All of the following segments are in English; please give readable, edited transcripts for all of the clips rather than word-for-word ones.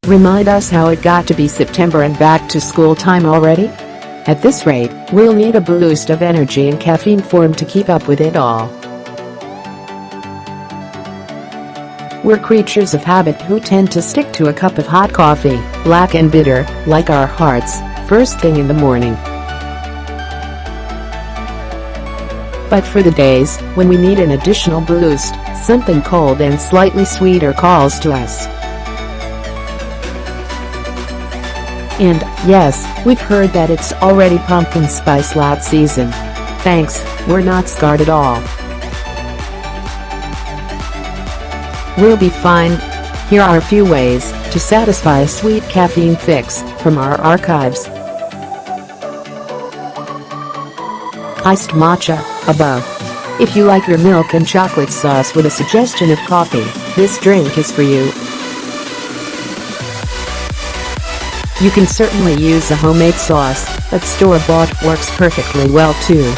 Remind us how it got to be September and back to school time already? At this rate, we'll need a boost of energy and caffeine form to keep up with it all. We're creatures of habit who tend to stick to a cup of hot coffee, black and bitter, like our hearts, first thing in the morning. But for the days when we need an additional boost, something cold and slightly sweeter calls to us. And, yes, we've heard that it's already pumpkin spice latte season. Thanks, we're not scarred at all. We'll be fine. Here are a few ways to satisfy a sweet caffeine fix from our archives. Iced matcha, above. If you like your milk and chocolate sauce with a suggestion of coffee, this drink is for you. You can certainly use a homemade sauce, but store-bought works perfectly well too.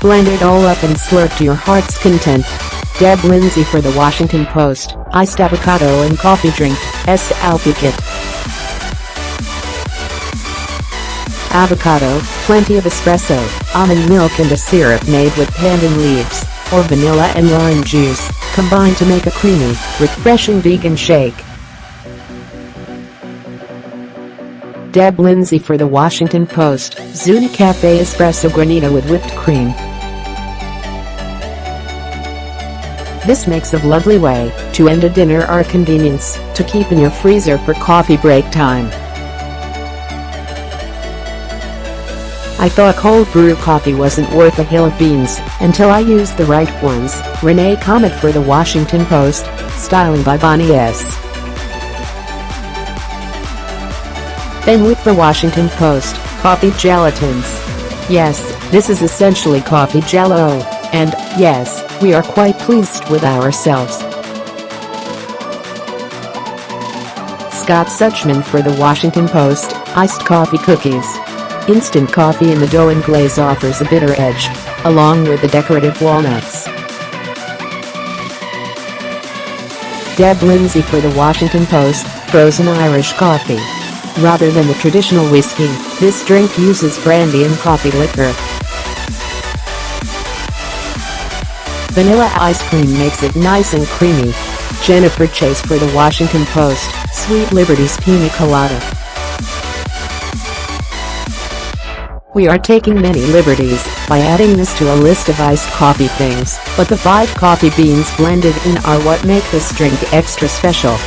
Blend it all up and slurp to your heart's content. Deb Lindsey for the Washington Post. Iced avocado and coffee drink, Alpukat. Avocado, plenty of espresso, almond milk and a syrup made with pandan leaves, or vanilla and lime juice, combined to make a creamy, refreshing vegan shake. Deb Lindsey for the Washington Post. Zuni Cafe Espresso Granita with whipped cream. This makes a lovely way to end a dinner or a convenience to keep in your freezer for coffee break time. I thought cold brew coffee wasn't worth a hill of beans until I used the right ones. Renee Comet for the Washington Post. Styling by Bonnie S. Benwick for Washington Post. Coffee gelatins. Yes, this is essentially coffee Jell-O, and, yes, we are quite pleased with ourselves. Suchman for the Washington Post. Iced coffee cookies. Instant coffee in the dough and glaze offers a bitter edge, along with the decorative walnuts. Deb Lindsey for the Washington Post. Frozen Irish coffee. Rather than the traditional whiskey, this drink uses brandy and coffee liqueur. Vanilla ice cream makes it nice and creamy. Jennifer Chase for the Washington Post. Sweet Liberties Piña Colada. We are taking many liberties by adding this to a list of iced coffee things, but the 5 coffee beans blended in are what make this drink extra special.